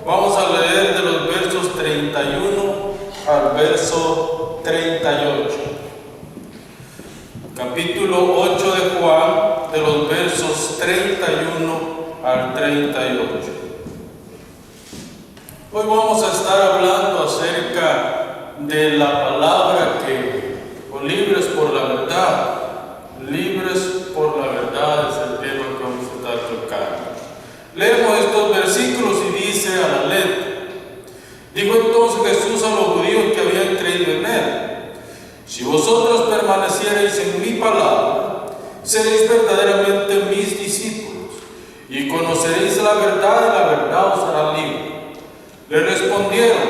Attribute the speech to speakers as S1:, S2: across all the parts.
S1: Vamos a leer de los versos 31 al verso 38. Capítulo 8 de Juan, de los versos 31 al 38. Hoy vamos a estar hablando acerca de la palabra o libres por la verdad. Libres por la verdad es el tema que vamos a estar tocando. Leemos estos versículos y dice a la letra: dijo entonces Jesús a los judíos que habían creído en él: si vosotros permaneciereis en mi palabra, seréis verdaderamente mis discípulos, y conoceréis la verdad, y la verdad os hará libre. Le respondieron: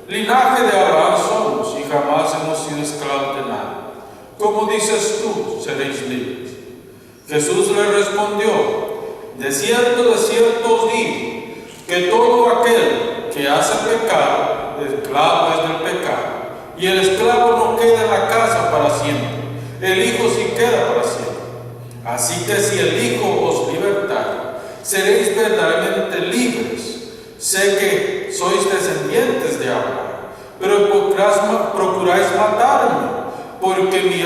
S1: linaje de Abraham somos, y jamás hemos sido esclavos de nada. ¿Cómo dices tú, seréis libres? Jesús le respondió: de cierto os digo, que todo aquel que hace pecado, esclavo es del pecado, y el esclavo no queda en la casa para siempre, el Hijo sí queda para siempre. Así que si el Hijo os libertare, seréis verdaderamente libres. Sé que sois descendientes de Abraham, pero procuráis matarme, porque mi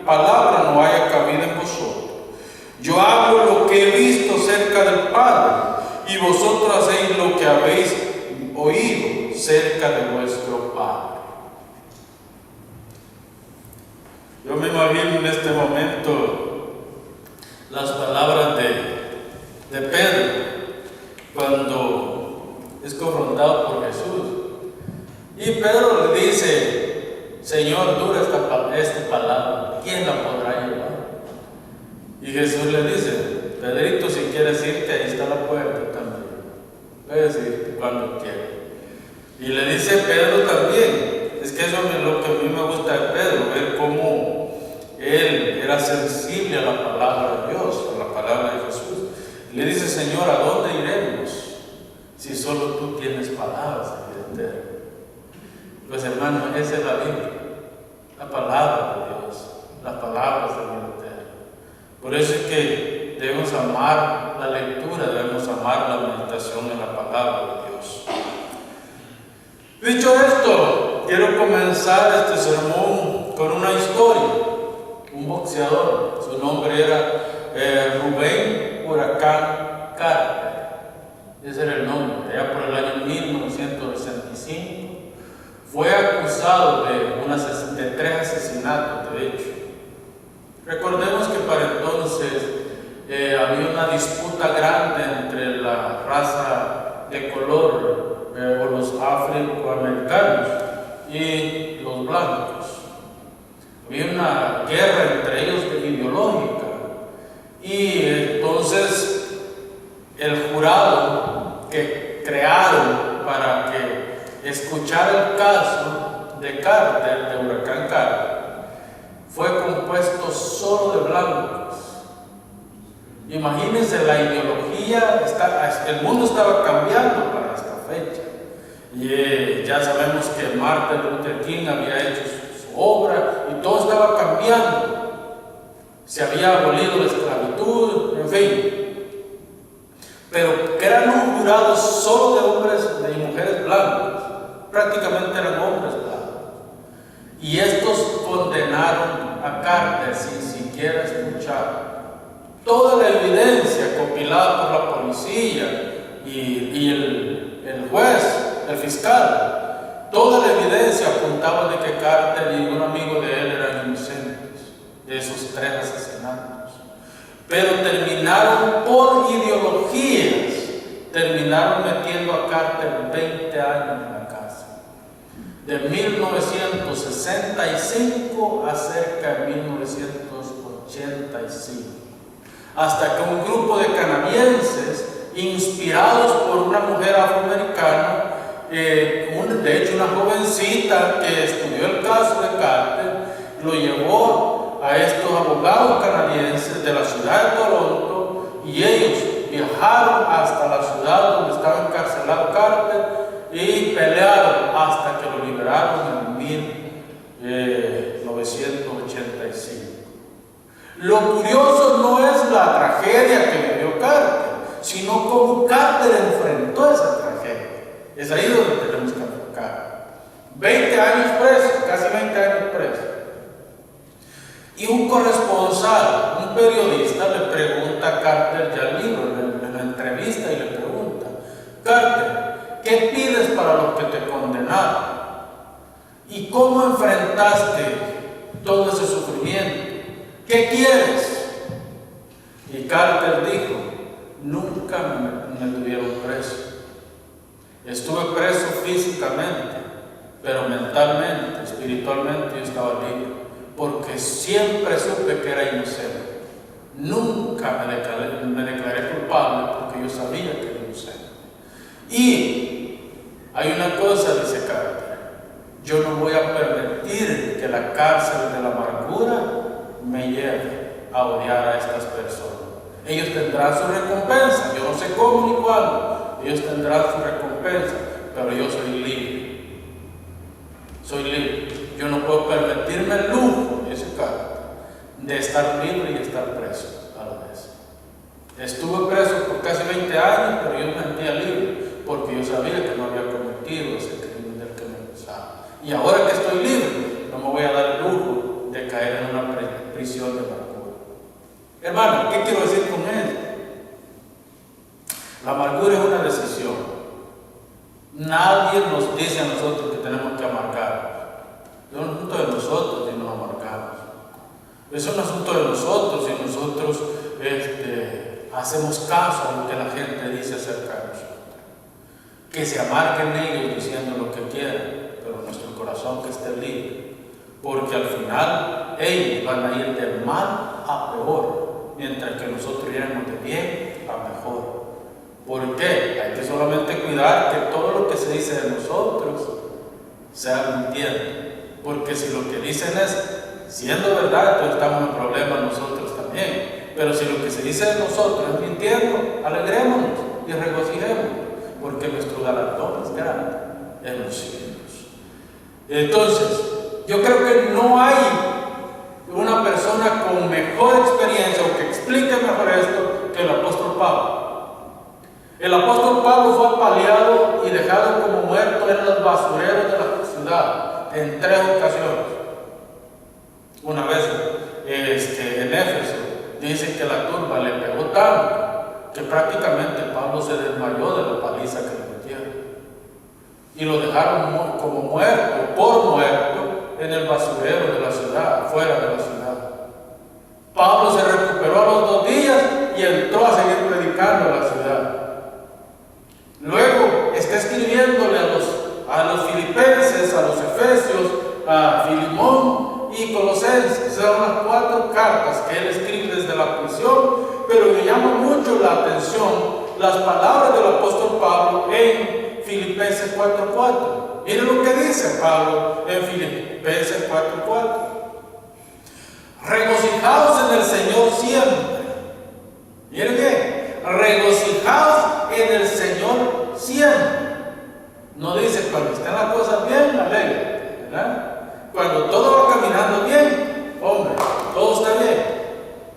S1: palabra no haya cabida en vosotros. Yo hablo lo que he visto cerca del Padre, y vosotros hacéis lo que habéis oído cerca de vuestro Padre. Yo me imagino en este momento las palabras de Pedro cuando es confrontado por Jesús. Y Pedro le dice: Señor, dura esta palabra, ¿quién la podrá llevar? Y Jesús le dice: Pedrito, si quieres irte, ahí está la puerta también. Puedes irte cuando quieras. Y le dice Pedro también. Es que eso es lo que a mí me gusta de Pedro, ver cómo él era sensible a la palabra de Dios, a la palabra de Jesús. Le dice: Señor, ¿a dónde iremos si solo tú tienes palabras de vida eterna? Pues hermanos, esa es la Biblia, la palabra de Dios, las palabras de vida eterna. Por eso es que debemos amar la lectura, debemos amar la meditación en la palabra de Dios. Dicho esto, quiero comenzar este sermón con una historia. Un boxeador, su nombre era Rubén Huracán Carter. Ese era el nombre. Allá por el año 1965 fue acusado de 3 asesinatos, de hecho. Recordemos que para entonces había una disputa grande entre la raza de color o los afroamericanos y los blancos. Había una guerra entre ellos ideológica, y entonces el jurado que crearon para que escuchara el caso de Carter, de Huracán Carter, fue compuesto solo de blancos. Imagínense la ideología, el mundo estaba cambiando para esta fecha. Y ya sabemos que Martin Luther King había hecho su obra y todo estaba cambiando. Se había abolido la esclavitud, en fin. Pero eran un jurado solo de hombres y mujeres blancos. Prácticamente eran hombres blancos. Y estos condenaron a Carter sin siquiera escuchar toda la evidencia compilada por la policía y el juez, el fiscal. Toda la evidencia apuntaba de que Carter y un amigo de él eran inocentes de esos 3 asesinatos. Pero terminaron por ideologías, terminaron metiendo a Carter 20 años en la cárcel. De 1965 a cerca de 1985. Hasta que un grupo de canadienses, inspirados por una mujer afroamericana, de hecho una jovencita que estudió el caso de Carter, lo llevó a estos abogados canadienses de la ciudad de Toronto, y ellos viajaron hasta la ciudad donde estaba encarcelado Carter y pelearon hasta que lo liberaron en 1985. Lo curioso no es la tragedia que vivió Carter, sino cómo Carter enfrentó esa tragedia. Es ahí donde tenemos que enfocar. 20 años preso, casi 20 años preso. Y un corresponsal, un periodista, le pregunta a Carter ya el libro, en la entrevista, y le pregunta: Carter, ¿qué pides para los que te condenaron? ¿Y cómo enfrentaste todo ese sufrimiento? ¿Qué quieres? Y Carter dijo: nunca me tuvieron preso. Estuve preso físicamente, pero mentalmente, espiritualmente yo estaba libre, porque siempre supe que era inocente. Nunca me declaré culpable, porque yo sabía que era inocente. Y hay una cosa, dice Carter: yo no voy a permitir que la cárcel de la amargura me lleve a odiar a estas personas. Ellos tendrán su recompensa, yo no sé cómo ni cuándo, ellos tendrán su recompensa, pero yo soy libre. Soy libre. Yo no puedo permitirme el lujo, dice Carter, de estar libre y estar preso a la vez. Estuve preso por casi 20 años, pero yo me sentía libre, porque yo sabía que no había cometido ese crimen del que me acusaba. Y ahora que estoy libre, no me voy a dar el lujo de caer en una prisión de amargura. Hermano, ¿qué quiero decir con esto? La amargura es una decisión. Nadie nos dice a nosotros que tenemos que amargar. Es un asunto de nosotros si nos amargamos. Es un asunto de nosotros si nosotros hacemos caso a lo que la gente dice acerca de nosotros. Que se amarguen ellos diciendo lo que quieran, pero nuestro corazón que esté libre. Porque al final ellos van a ir de mal a peor, mientras que nosotros iremos de bien a mejor. ¿Por qué? Hay que solamente cuidar que todo lo que se dice de nosotros sea mintiendo. Porque si lo que dicen es siendo verdad, entonces estamos en problemas nosotros también. Pero si lo que se dice de nosotros es mintiendo, alegrémonos y regocijémonos, porque nuestro galardón es grande en los cielos. Entonces, yo creo que no hay una persona con mejor experiencia o que explique mejor esto que el apóstol Pablo. El apóstol Pablo fue apaleado y dejado como muerto en los basureros de la ciudad en 3 ocasiones. Una vez en Éfeso dicen que la turba le pegó tanto que prácticamente Pablo se desmayó de la paliza que le metieron. Y lo dejaron como muerto, por muerto, en el basurero de la ciudad, fuera de la ciudad. Pablo se recuperó a los 2 días y entró a seguir predicando en la ciudad. Luego está escribiéndole a los filipenses, a los efesios, a Filimón y Colosenses. Son las 4 cartas que él escribe desde la prisión, pero me llama mucho la atención las palabras del apóstol Pablo en Filipenses 4:4. Miren lo que dice Pablo en Filipenses 4:4. Regocijaos en el Señor siempre. Miren bien, regocijaos en el Señor siempre. No dice cuando están las cosas bien, alegre, ¿verdad? Cuando todo va caminando bien, hombre, todo está bien.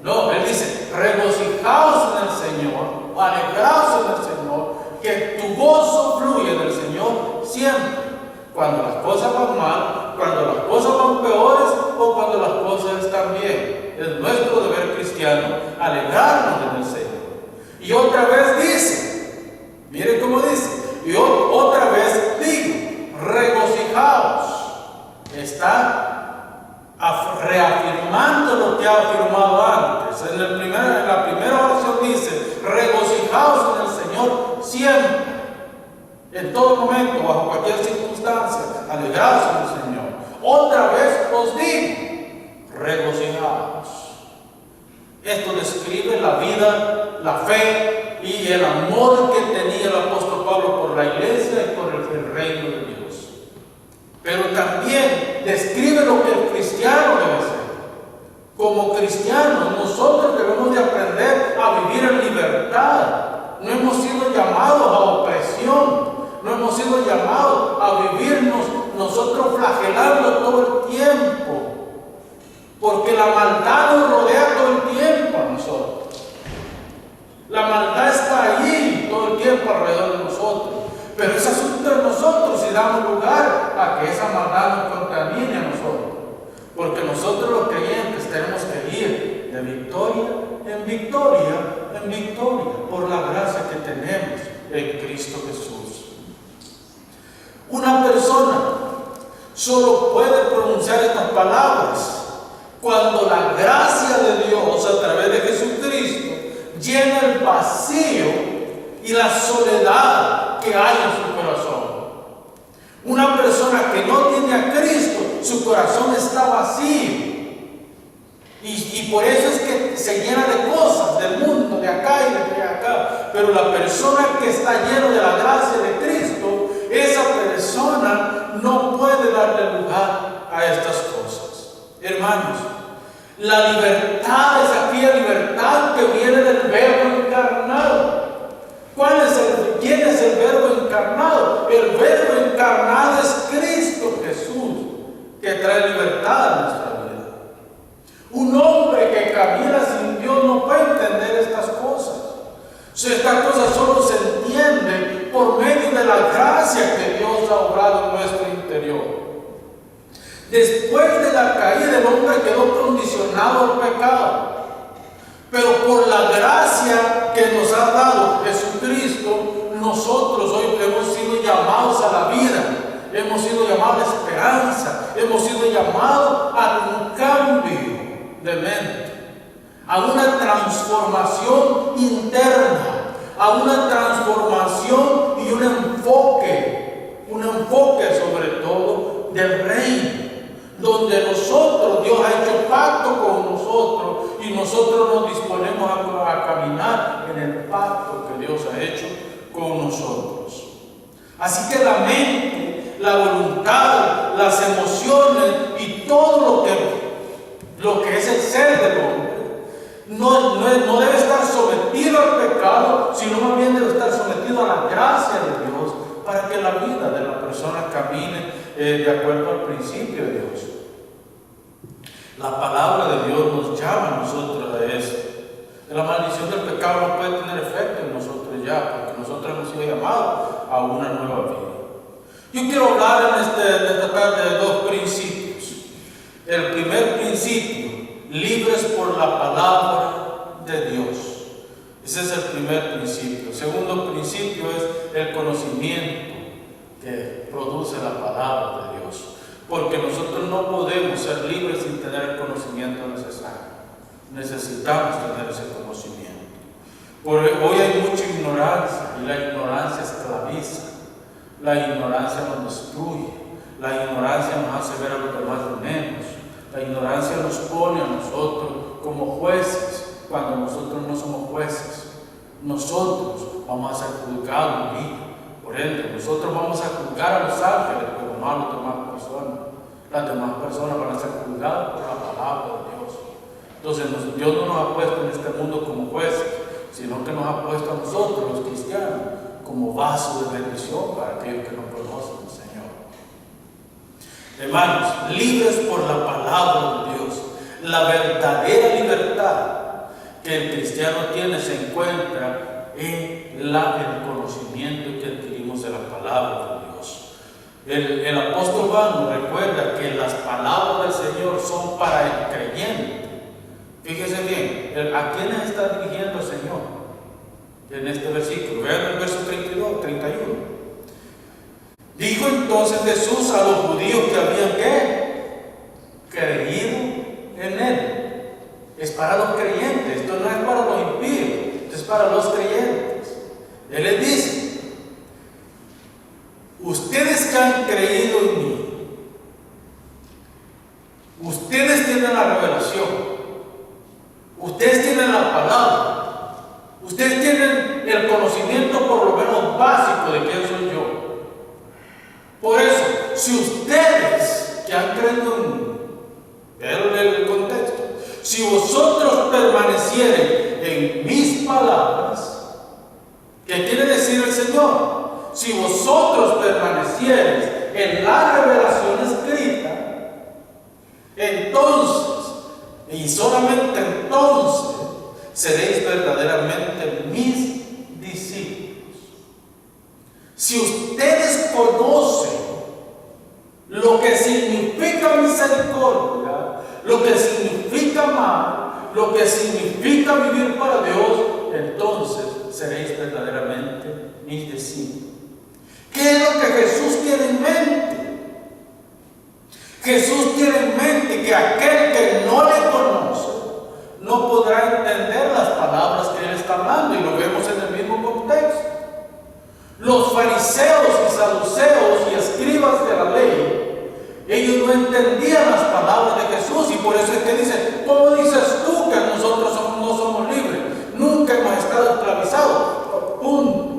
S1: No, él dice, regocijaos en el Señor, alegraos en el Señor, que tu gozo fluye en el Señor siempre. Cuando las cosas van mal, cuando las cosas van peores o cuando las cosas están bien. Es nuestro deber cristiano alegrarnos en el Señor. Y otra vez dice, miren cómo dice, y otra vez digo, regocijaos. Está reafirmando lo que ha afirmado antes. En la primera oración dice, regocijaos en el Señor siempre. En todo momento, bajo cualquier circunstancia, alegraos en el Señor. Otra vez os digo, regocijaos. Esto describe la vida, la fe y el amor que tenía el apóstol Pablo por la iglesia y por el reino de Dios. Pero también describe lo que el cristiano debe hacer. Como cristianos, nosotros debemos de aprender a vivir en libertad. No hemos sido llamados a opresión. No hemos sido llamados a vivirnos nosotros flagelando todo el tiempo. Porque la maldad nos rodea todo el tiempo a nosotros. La maldad está allí todo el tiempo alrededor de nosotros. Pero es asunto de damos lugar a que esa maldad nos contamine a nosotros. Porque nosotros los creyentes tenemos que ir de victoria en victoria en victoria por la gracia que tenemos en Cristo Jesús. Una persona solo puede pronunciar estas palabras cuando la gracia de Dios a través de Jesucristo llena el vacío y la soledad que hay en su corazón. Una persona que no tiene a Cristo, su corazón está vacío. Y por eso es que se llena de cosas del mundo, de acá y de acá. Pero la persona que está llena de la gracia de Cristo, esa persona no puede darle lugar a estas cosas. Hermanos, la libertad es aquella libertad que viene del Verbo encarnado. ¿Quién es el Verbo encarnado? El Verbo encarnado es Cristo Jesús, que trae libertad a nuestra vida. Un hombre que camina sin Dios no puede entender estas cosas. Estas cosas solo se entienden por medio de la gracia que Dios ha obrado en nuestro interior. Después de la caída, el hombre quedó condicionado al pecado. Pero por la gracia que nos ha dado Jesucristo, nosotros hoy hemos sido llamados a la vida, hemos sido llamados a la esperanza, hemos sido llamados a un cambio de mente, a una transformación interna, a una transformación y un enfoque sobre todo del reino, donde nosotros, Dios ha hecho pacto con nosotros y nosotros nos disponemos a caminar en el pacto que Dios ha hecho con nosotros. Así que la mente, la voluntad, las emociones y todo lo que es el ser del hombre no debe estar sometido al pecado, sino más bien debe estar sometido a la gracia de Dios para que la vida de la persona camine de acuerdo al principio de Dios. La palabra de Dios nos llama a nosotros a eso. La maldición del pecado no puede tener efecto en nosotros ya, porque nosotros hemos sido llamados a una nueva vida. Yo quiero hablar en esta tarde de dos principios. El primer principio, libres por la palabra de Dios. Ese es el primer principio. El segundo principio es el conocimiento que produce la palabra de Dios. Porque nosotros no podemos ser libres sin tener el conocimiento necesario. Necesitamos tener ese conocimiento. Porque hoy hay mucha ignorancia y la ignorancia esclaviza. La ignorancia nos destruye. La ignorancia nos hace ver a los demás de menos. La ignorancia nos pone a nosotros como jueces cuando nosotros no somos jueces. Nosotros vamos a ser juzgados, por ende, nosotros vamos a juzgar a los ángeles, pero no a las demás personas. Las demás personas van a ser juzgadas por la palabra de Dios. Entonces, Dios no nos ha puesto en este mundo como jueces, sino que nos ha puesto a nosotros, los cristianos, como vasos de bendición para aquellos que no conocen al Señor. Hermanos, libres por la palabra de Dios. La verdadera libertad que el cristiano tiene se encuentra en el conocimiento que adquirimos de la palabra de Dios. El apóstol Juan nos recuerda que las palabras del Señor son para el creyente. Fíjese bien, ¿a quiénes está dirigiendo el Señor en este versículo? Vean el verso 32, 31. Dijo entonces Jesús a los judíos que habían creído en Él. Es para los creyentes, esto no es para los impíos, esto es para los creyentes. Él les dice: ustedes que han creído en mí, ustedes tienen la revelación, ustedes tienen la palabra, ustedes tienen el conocimiento por lo menos básico de quién soy yo. Por eso, si ustedes que han creído en mí, vean el contexto, si vosotros permanecieren en mis palabras, ¿qué quiere decir el Señor? Si vosotros permaneciereis en la revelación escrita, entonces, y solamente entonces, seréis verdaderamente mis discípulos. Si ustedes
S2: ustedes conocen lo que significa misericordia, lo que significa amar, lo que significa vivir para Dios, entonces seréis verdaderamente mis discípulos. ¿Qué es lo que Jesús tiene en mente? Jesús tiene en mente que aquel que no le conoce no podrá entender las palabras que Él está hablando, y lo vemos en el mismo contexto. Los fariseos y saduceos y escribas de la ley, ellos no entendían las palabras de Jesús, y por eso es que dice: ¿cómo dices tú que nosotros no somos libres? Nunca hemos estado esclavizados. Punto.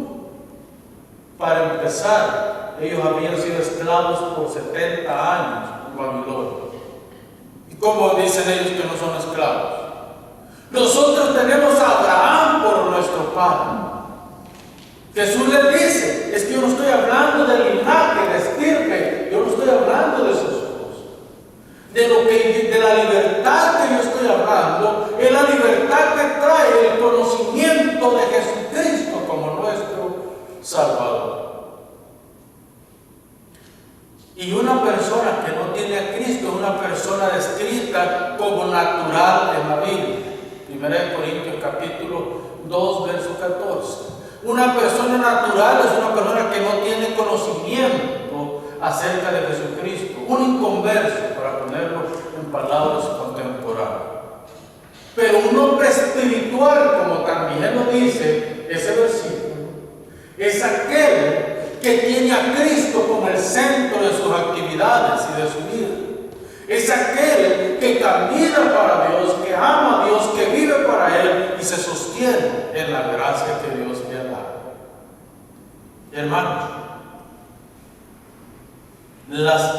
S2: Para empezar, ellos habían sido esclavos por 70 años en Babilonia. ¿Y cómo dicen ellos que no son esclavos? Nosotros tenemos a Abraham por nuestro padre. Jesús les dice: es que yo no estoy hablando de linaje, de estirpe, yo no estoy hablando de esas cosas. De la libertad que yo estoy hablando, es la libertad que trae el conocimiento de Jesucristo como nuestro Salvador. Y una persona que no tiene a Cristo es una persona descrita como natural en la Biblia. 1 Corintios capítulo 2, verso 14. Una persona natural es una persona que no tiene conocimiento acerca de Jesucristo, un inconverso, para ponerlo en palabras contemporáneas. Pero un hombre espiritual, como también lo dice ese versículo, es aquel que tiene a Cristo como el centro de sus actividades y de su vida. Es aquel que camina para Dios, que ama a Dios, que vive para Él y se sostiene en la gracia que Dios le ha dado. Hermanos, las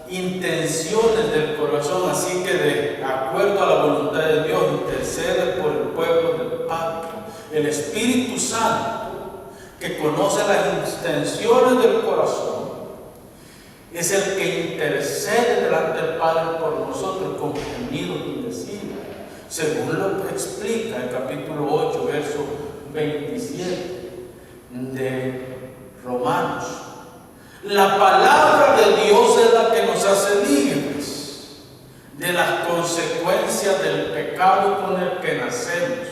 S2: intenciones del corazón, así que de acuerdo a la voluntad de Dios, intercede por el pueblo del Padre. El Espíritu Santo, que conoce las intenciones del corazón, es el que intercede delante del Padre por nosotros con gemidos indecibles, según lo que explica el capítulo 8, verso 27 de Romanos. La palabra de Dios es la que nos hace libres de las consecuencias del pecado con el que nacemos.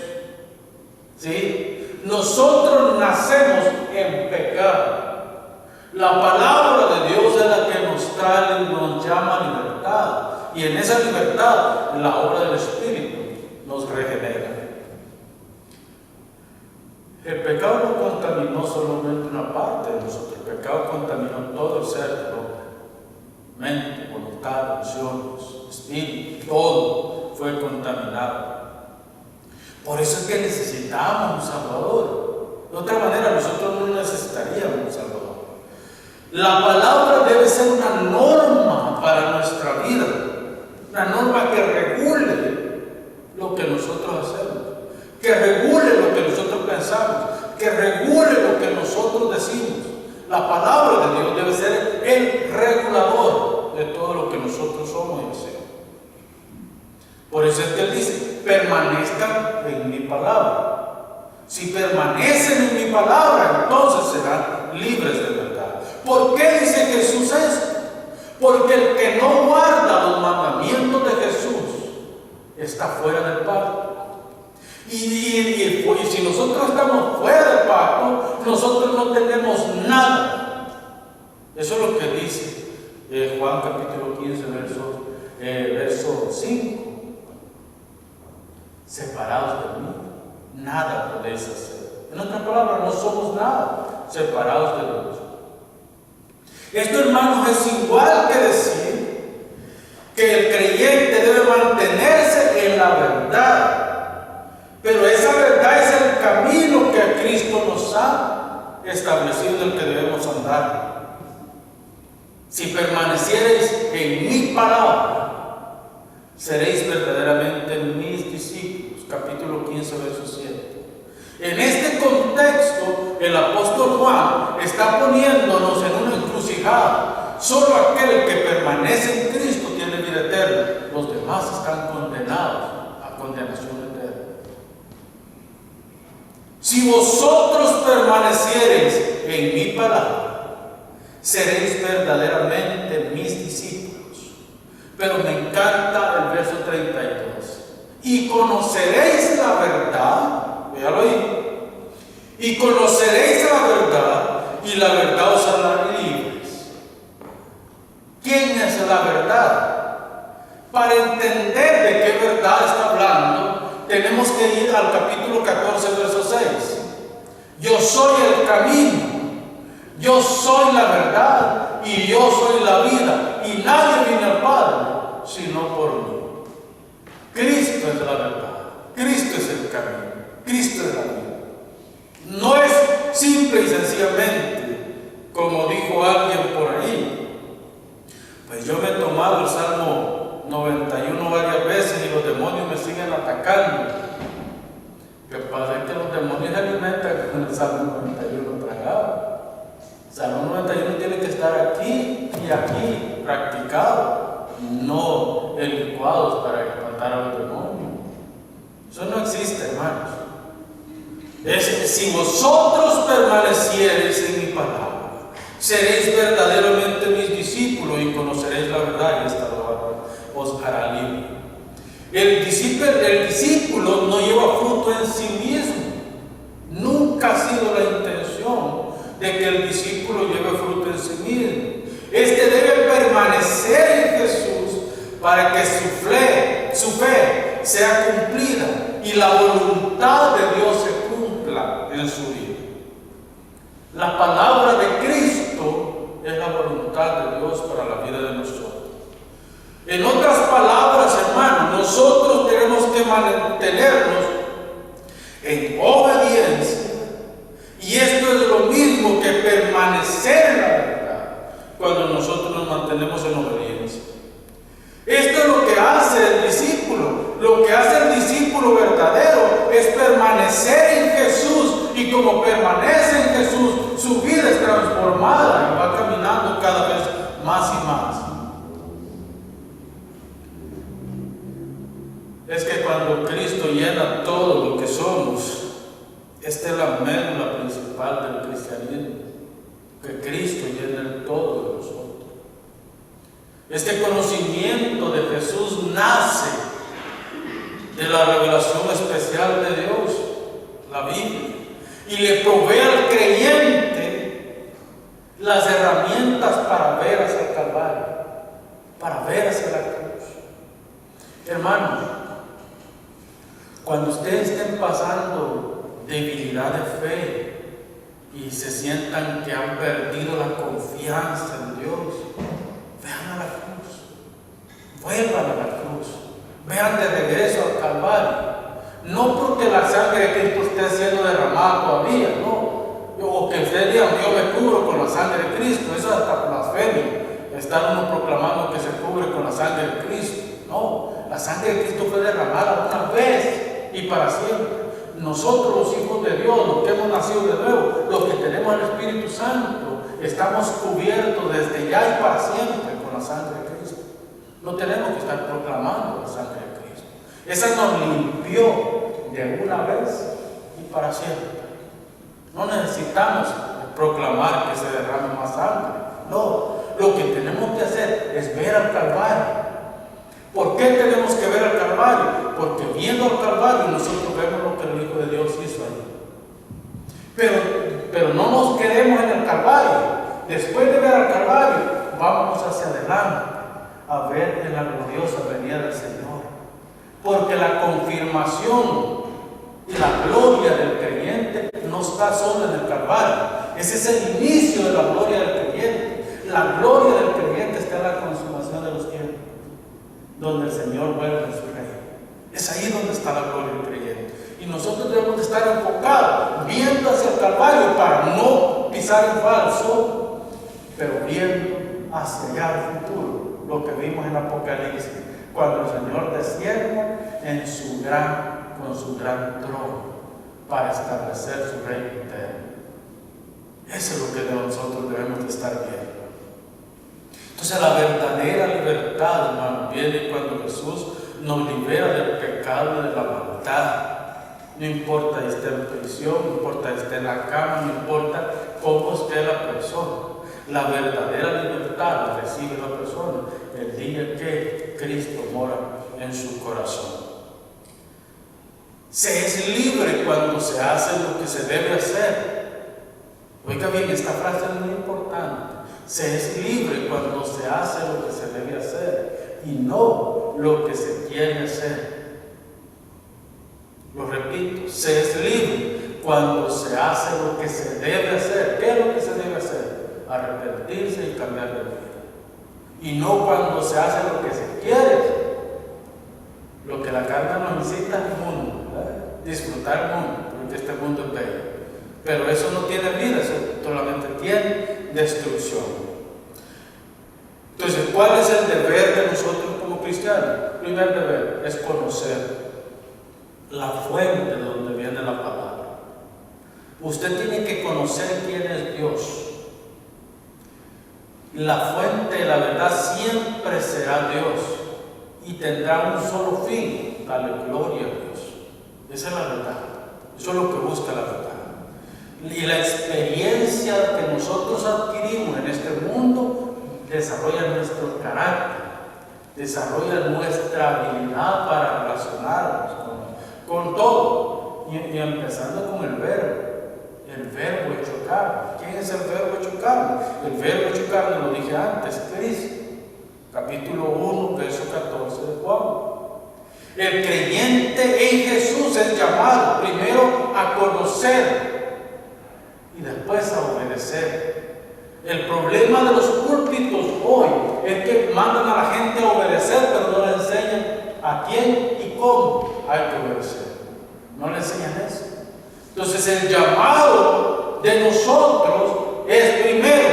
S2: ¿Sí? Nosotros nacemos en pecado. La palabra de Dios es la que nos trae y nos llama a libertad. Y en esa libertad, la obra del Espíritu nos regenera. El pecado no contaminó solamente una parte de nosotros. El pecado contaminó todo el ser del hombre. Mente, voluntad, emociones, espíritu, todo fue contaminado. Por eso es que necesitamos un Salvador. De otra manera, nosotros no necesitaríamos un Salvador. La palabra debe ser una norma para nuestra vida, una norma que regule lo que nosotros hacemos, que regule lo que nosotros pensamos, que regule lo que nosotros decimos. La palabra de Dios debe ser el regulador de todo lo que nosotros somos y hacemos. Por eso es que Él dice: permanezcan en mi palabra. Si permanecen en mi palabra, entonces serán libres de verdad. ¿Por qué dice Jesús esto? Porque el que no guarda los mandamientos de Jesús está fuera del pacto. Y si nosotros estamos fuera del pacto, nosotros no tenemos nada. Eso es lo que dice Juan capítulo 15, verso 5. Separados de mí, nada podéis hacer. En otras palabras, no somos nada separados de Dios. Esto, hermanos, es igual que decir que el creyente debe mantenerse en la verdad. Pero esa verdad es el camino que Cristo nos ha establecido en el que debemos andar. Si permaneciereis en mi palabra, seréis verdaderamente mis discípulos. Capítulo 15, verso 7. En este contexto, el apóstol Juan está poniéndonos en una encrucijada. Solo aquel que permanece en Cristo tiene vida eterna. Los demás están condenados a condenación eterna. Si vosotros permaneciereis en mi palabra, seréis verdaderamente mis discípulos. Pero me encanta el verso 32. Y conoceréis la verdad, véalo ahí, y conoceréis la verdad, y la verdad os hará libres. ¿Quién es la verdad? Para entender de qué verdad está hablando, tenemos que ir al capítulo 14, verso 6. Yo soy el camino, yo soy la verdad, y yo soy la vida, y nadie viene al Padre sino por mí. Cristo es la verdad, Cristo es el camino, Cristo es la vida. No es simple y sencillamente, como dijo alguien por ahí. Pues yo me he tomado el Salmo 91 varias veces y los demonios me siguen atacando. Lo que pasa es que los demonios se alimentan con el Salmo 91 tragado. El Salmo 91 tiene que estar aquí y aquí, practicado, no licuados para espantar a los demonios. Eso no existe, hermanos. Si vosotros permaneciereis en mi palabra, seréis verdaderamente mis discípulos y conoceréis la verdad, y esta os hará libre. El discípulo no lleva fruto en sí mismo. Nunca ha sido la intención de que el discípulo lleve fruto en sí mismo. Este debe permanecer en Jesús para que su fe sea cumplida y la voluntad de Dios se cumpla en su vida. La palabra de Cristo es la voluntad de Dios para la vida de nosotros. En otras palabras, hermanos, nosotros tenemos que mantenernos en obediencia, y esto es lo mismo que permanecer en la verdad cuando nosotros nos mantenemos en obediencia. Esto es lo que hace el discípulo. Lo que hace el discípulo verdadero es permanecer en Jesús, y como permanece en Jesús, su vida es transformada y va caminando cada vez más y más. Es que cuando Cristo llena todo lo que somos, esta es la médula principal del cristianismo, que Cristo llena el todo de nosotros. Este conocimiento de Jesús nace de la revelación especial de Dios, la Biblia, y le provee al creyente las herramientas para ver hacia el Calvario, para ver hacia la cruz. Hermanos, cuando ustedes estén pasando debilidad de fe y se sientan que han perdido la confianza en Dios, vean a la cruz, vuelvan a la cruz, vean de regreso al Calvario. No porque la sangre de Cristo esté siendo derramada todavía, no, o que usted diga, yo me cubro con la sangre de Cristo. Eso es hasta blasfemia, estar uno proclamando que se cubre con la sangre de Cristo. No, la sangre de Cristo fue derramada una vez y para siempre. Nosotros, los hijos de Dios, los que hemos nacido de nuevo, los que tenemos el Espíritu Santo, estamos cubiertos desde ya y para siempre con la sangre de Cristo. No tenemos que estar proclamando la sangre de Cristo. Esa nos limpió de una vez y para siempre. No necesitamos proclamar que se derrame más sangre. No, lo que tenemos que hacer es ver al Calvario. ¿Por qué tenemos que ver al Calvario? Porque viendo al Calvario nosotros vemos lo que el Hijo de Dios hizo ahí. Pero no nos quedemos en el Calvario. Después de ver al Calvario, vamos hacia adelante a ver en la gloriosa venida del Señor. Porque la confirmación y la gloria del creyente no está solo en el Calvario. Ese es el inicio de la gloria del creyente. La gloria del creyente está en la consumación de los tiempos, donde el Señor vuelve en su reino. Es ahí donde está la gloria del creyente. Y nosotros debemos de estar enfocados, viendo hacia el Calvario para no pisar en falso, pero viendo hacia allá el futuro, lo que vimos en Apocalipsis, cuando el Señor descienda con su gran trono para establecer su reino eterno. Eso es lo que nosotros debemos de estar viendo. Entonces la verdadera libertad, hermano, viene cuando Jesús nos libera del pecado y de la maldad. No importa si esté en prisión, no importa si esté en la cama, no importa cómo esté la persona. La verdadera libertad la recibe la persona el día que Cristo mora en su corazón. Se es libre cuando se hace lo que se debe hacer. Oiga bien, esta frase es muy importante. Se es libre cuando se hace lo que se debe hacer y no lo que se quiere hacer. Lo repito, se es libre cuando se hace lo que se debe hacer. ¿Qué es lo que se debe hacer? Arrepentirse y cambiar de vida. Y no cuando se hace lo que se quiere hacer. Lo que la carne nos incita al mundo, ¿verdad? Disfrutar el mundo, porque este mundo es bello. Pero eso no tiene vida, eso solamente tiene destrucción. Entonces, ¿cuál es el deber de nosotros como cristianos? El primer deber es conocer la fuente de donde viene la palabra. Usted tiene que conocer quién es Dios. La fuente de la verdad siempre será Dios y tendrá un solo fin, darle gloria a Dios. Esa es la verdad. Eso es lo que busca la verdad. Y la experiencia que nosotros adquirimos en este mundo desarrolla nuestro carácter, desarrolla nuestra habilidad para relacionarnos con todo. Y empezando con el verbo hecho carne. ¿Quién es el verbo hecho carne? El verbo hecho carne, lo dije antes, Cristo. Capítulo 1, verso 14 de Juan. El creyente en Jesús es llamado primero a conocer y después a obedecer. El problema de los púlpitos hoy es que mandan a la gente a obedecer, pero no le enseñan a quién y cómo hay que obedecer. No le enseñan eso. Entonces el llamado de nosotros es primero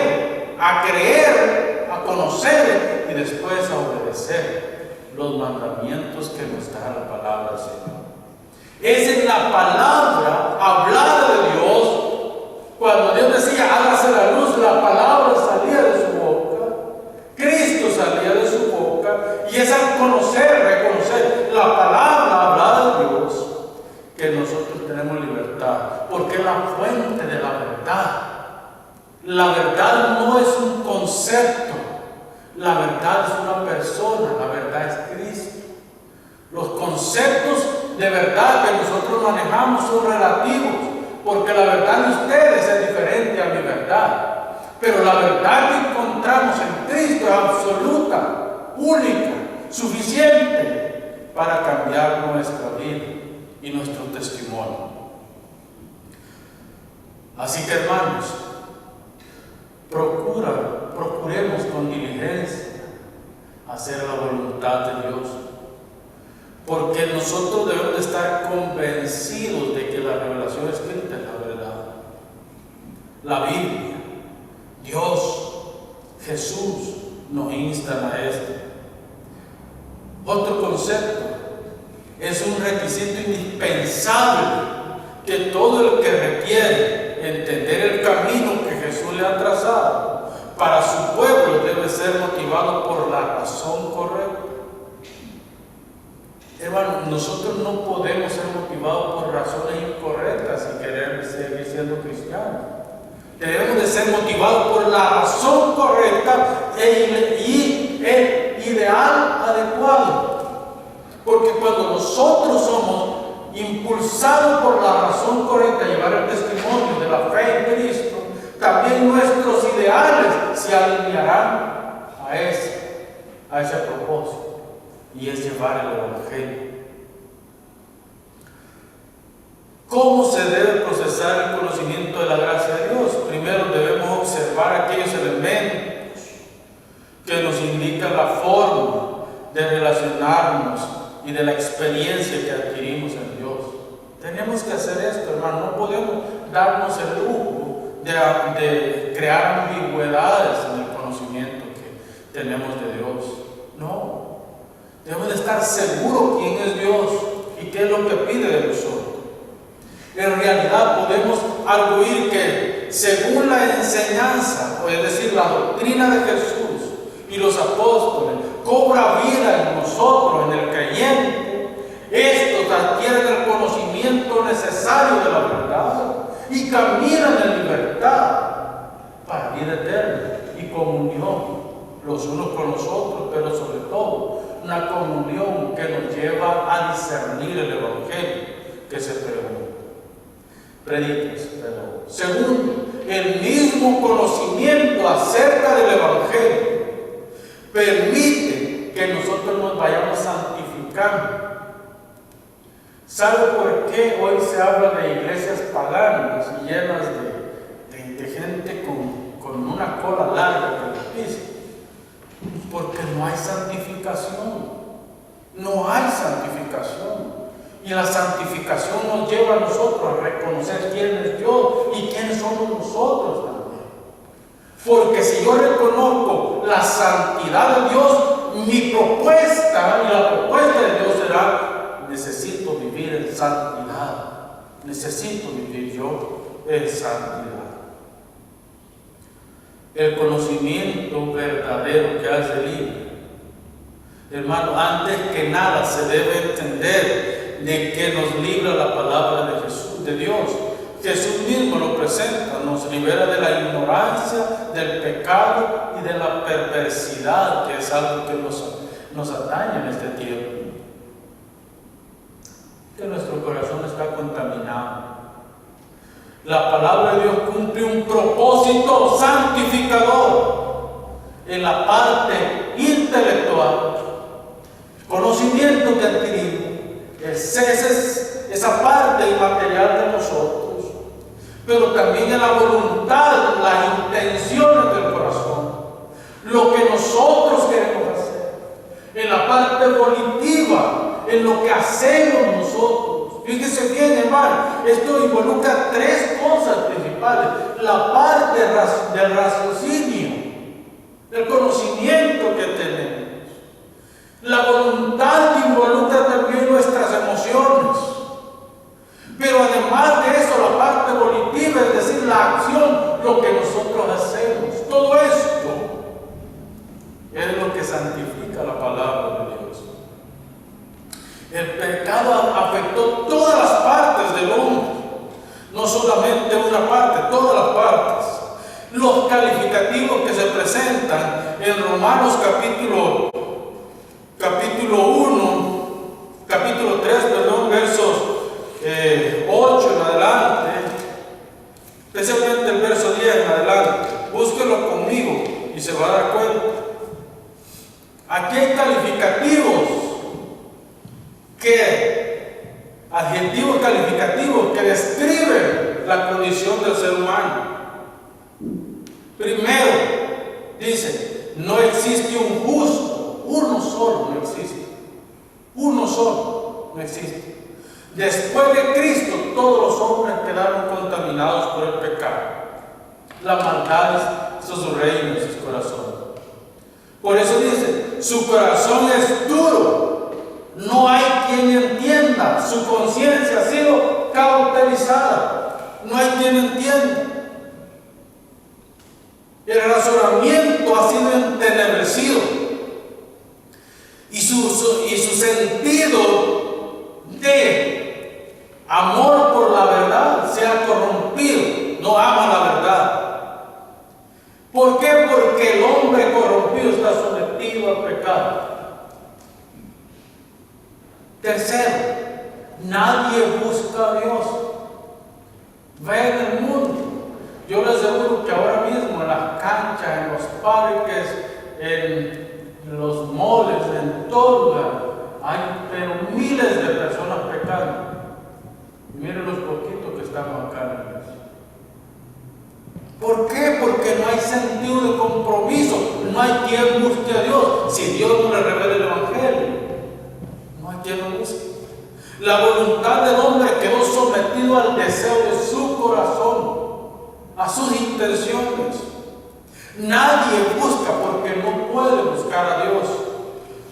S2: a creer, a conocer y después a obedecer los mandamientos que nos da la palabra del Señor. Es en la palabra hablada de Dios. Cuando Dios decía hágase la luz, la palabra salía de su boca, Cristo salía de su boca, y es al conocer, reconocer la palabra hablada de Dios que nosotros tenemos libertad, porque es la fuente de la verdad. La verdad no es un concepto, la verdad es una persona, la verdad es Cristo. Los conceptos de verdad que nosotros manejamos son relativos, porque la verdad de ustedes es diferente a mi verdad. Pero la verdad que encontramos en Cristo es absoluta, única, suficiente para cambiar nuestra vida y nuestro testimonio. Así que, hermanos, procuremos con diligencia hacer la voluntad de Dios, porque nosotros debemos de estar convencidos de que la revelación escrita es la verdad. La Biblia, Dios, Jesús nos instan a esto. Otro concepto, es un requisito indispensable que todo el que requiere entender el camino que Jesús le ha trazado para su pueblo debe ser motivado por la razón correcta. Hermano, nosotros no podemos ser motivados por razones incorrectas y querer seguir siendo cristianos. Debemos de ser motivados por la razón correcta y el ideal adecuado. Porque cuando nosotros somos impulsados por la razón correcta a llevar el testimonio de la fe en Cristo, también nuestros ideales se alinearán a ese propósito, y es llevar el Evangelio. ¿Cómo se debe procesar el conocimiento de la gracia de Dios? Primero debemos observar aquellos elementos que nos indican la forma de relacionarnos y de la experiencia que adquirimos en Dios. Tenemos que hacer esto, hermano. No podemos darnos el lujo de crear ambigüedades en el conocimiento que tenemos de Dios. No. Debemos de estar seguros quién es Dios y qué es lo que pide de nosotros. En realidad podemos arguir que según la enseñanza, o es decir, la doctrina de Jesús y los apóstoles, cobra vida en nosotros, en el creyente, estos adquieren el conocimiento necesario de la verdad y caminan en libertad para vida eterna. los unos con los otros, pero sobre todo una comunión que nos lleva a discernir el Evangelio que se predica. Segundo, el mismo conocimiento acerca del Evangelio permite que nosotros nos vayamos santificando. ¿Sabe por qué hoy se habla de iglesias paganas y llenas de gente con una cola larga que les pisa? Porque no hay santificación. No hay santificación. Y la santificación nos lleva a nosotros a reconocer quién es Dios y quiénes somos nosotros también. Porque si yo reconozco la santidad de Dios, mi propuesta y la propuesta de Dios será: necesito vivir en santidad. Necesito vivir yo en santidad. El conocimiento verdadero que hace libre. Hermano, antes que nada se debe entender de que nos libra la palabra de Jesús, de Dios. Jesús mismo lo presenta, nos libera de la ignorancia, del pecado y de la perversidad, que es algo que nos atañe en este tiempo. Que nuestro corazón está contaminado. La palabra de Dios cumple un propósito santificador en la parte intelectual, conocimiento que adquirimos, esa parte inmaterial de nosotros, pero también en la voluntad, las intenciones del corazón, lo que nosotros queremos hacer, en la parte volitiva, en lo que hacemos nosotros. Fíjese bien, hermano, esto involucra tres cosas principales: la parte del raciocinio, del conocimiento que tenemos, la voluntad que involucra también nuestras emociones, pero además de eso la parte volitiva, es decir, la acción, lo que nosotros hacemos. Todo esto es lo que santifica la palabra de Dios. El pecado afectó todas las partes del hombre, no solamente una parte, todas las partes. Los calificativos que se presentan en Romanos capítulo 3, versos 8 en adelante, especialmente el verso 10 en adelante. Búsquelo conmigo y se va a dar cuenta. Aquí hay calificativos, adjetivos calificativos que describen la condición del ser humano. Primero, dice: no existe un justo, uno solo no existe. Uno solo no existe. Después de Cristo, todos los hombres quedaron contaminados por el pecado. La maldad hizo su reino en sus corazones. Por eso dice: su corazón es duro, no hay quien entienda. Su conciencia ha sido cauterizada, no hay quien entienda. El razonamiento ha sido entenebrecido y su sentido de amor por la verdad se ha corrompido. No ama la verdad. ¿Por qué? Porque el hombre corrompido está sometido al pecado. Tercero, nadie busca a Dios. Ve en el mundo. Yo les aseguro que ahora mismo en las canchas, en los parques, en los moles, en todo lugar, hay pero miles de personas pecando. Miren los poquitos que estamos acá en la iglesia. ¿Por qué? Porque no hay sentido de compromiso. No hay quien busque a Dios. Si Dios no le revela el Evangelio, no hay quien lo busque. La voluntad del hombre quedó sometido al deseo de su corazón, a sus intenciones. Nadie busca porque no puede buscar a Dios,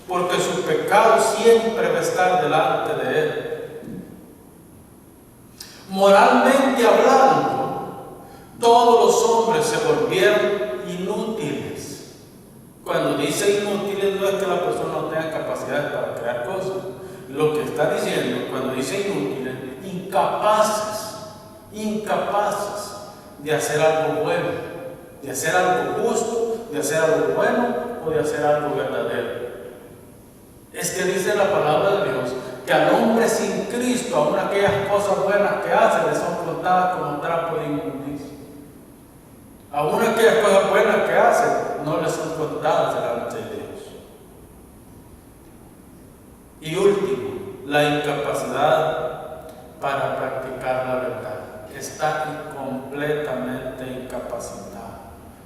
S2: porque su pecado siempre va a estar delante de él. Moralmente hablando, todos los hombres se volvieron inútiles. Cuando dice inútiles, no es que la persona no tenga capacidades para crear cosas. Lo que está diciendo, cuando dice inútiles, incapaces de hacer algo bueno, de hacer algo justo, de hacer algo bueno o de hacer algo verdadero. Es que dice la palabra de Dios que al hombre sin Cristo, aun aquellas cosas buenas que hace, le son contadas como trapo de inmundicia. Aún aquellas cosas buenas que hace, no le son contadas delante de Dios. Y último, la incapacidad para practicar la verdad. Está completamente incapacitado.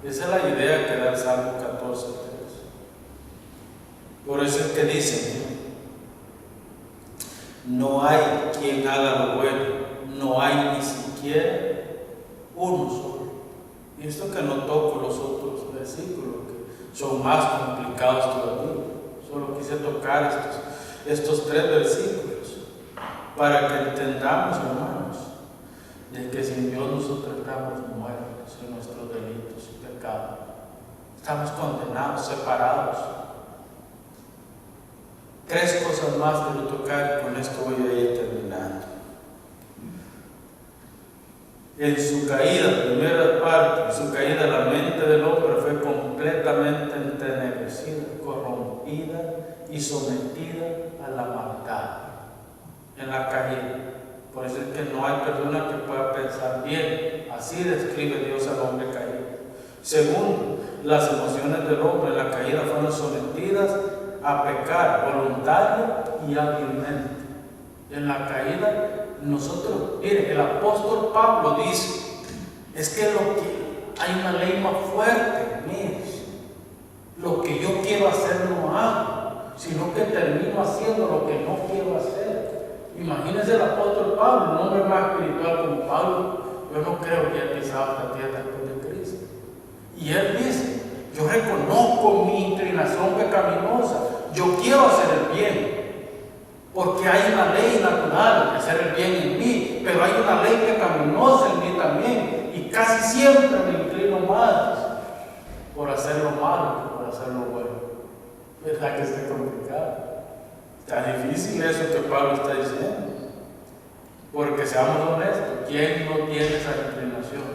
S2: Esa es la idea que da el Salmo 14:3. Por eso es que dice, no hay quien haga lo bueno, no hay ni siquiera uno solo. Y esto que no toco los otros versículos, que son más complicados todavía. Solo quise tocar estos 3 versículos para que entendamos, hermanos, de que sin Dios nosotros estamos muertos en nuestros delitos y pecados. Estamos condenados, separados. 3 cosas más quiero tocar y con esto voy a ir terminando. En su caída, primera parte, en su caída la mente del hombre fue completamente entenebrecida, corrompida y sometida a la maldad. En la caída. Por eso es que no hay persona que pueda pensar bien. Así describe Dios al hombre caído. Segundo, las emociones del hombre en la caída fueron sometidas a pecar voluntaria y hábilmente. En la caída, nosotros, miren, el apóstol Pablo dice, es que hay una ley más fuerte, miren, lo que yo quiero hacer no hago, sino que termino haciendo lo que no quiero hacer. Imagínense el apóstol Pablo, un hombre más espiritual como Pablo, yo no creo que haya pisado esta tierra después de Cristo. Y él dice, yo reconozco mi inclinación pecaminosa, yo quiero hacer el bien, porque hay una ley natural de hacer el bien en mí, pero hay una ley pecaminosa en mí también, y casi siempre me inclino más por hacer lo malo que por hacer lo bueno. ¿Verdad que está complicado? Está difícil eso que Pablo está diciendo, porque seamos honestos, ¿quién no tiene esa inclinación?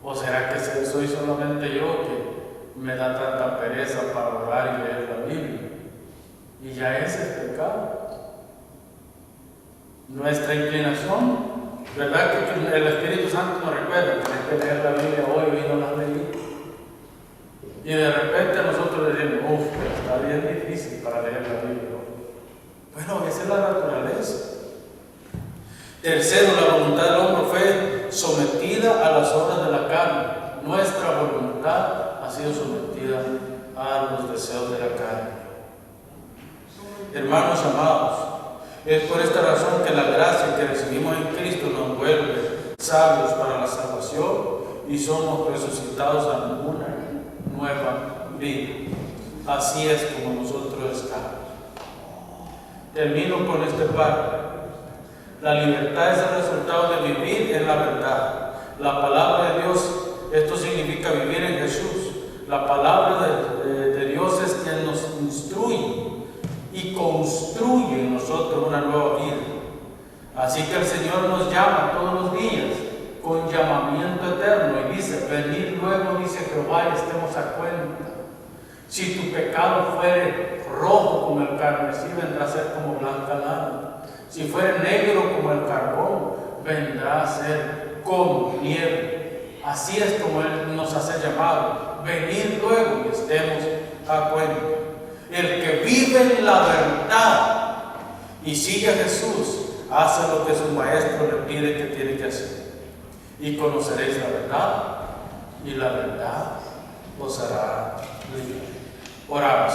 S2: ¿O será que soy solamente yo que me da tanta pereza para orar y leer la Biblia? Y ya ese es pecado. Nuestra inclinación, ¿verdad? Que el Espíritu Santo nos recuerda que hay que leer la Biblia hoy y no la leí. Y de repente nosotros decimos, está bien difícil para leer la Biblia hoy. Bueno, esa es la naturaleza. Tercero, la voluntad del hombre fue sometida a las obras de la carne. Nuestra voluntad ha sido sometida a los deseos de la carne. Hermanos amados, es por esta razón que la gracia que recibimos en Cristo nos vuelve sabios para la salvación y somos resucitados a una nueva vida. Así es como nosotros estamos. Termino con este parte. La libertad es el resultado de vivir en la verdad. La palabra de Dios, esto significa vivir en Jesús. La palabra de Dios es quien nos instruye y construye en nosotros una nueva vida. Así que el Señor nos llama todos los días con llamamiento eterno y dice, venid luego, dice Jehová, y estemos a cuenta. Si tu pecado fuere rojo como el carmesí, vendrá a ser como blanca lana. Si fuere negro como el carbón, vendrá a ser como nieve. Así es como Él nos hace llamado. Venid luego y estemos a cuenta. El que vive en la verdad y sigue a Jesús, hace lo que su maestro le pide que tiene que hacer. Y conoceréis la verdad, y la verdad os hará libre. Oramos.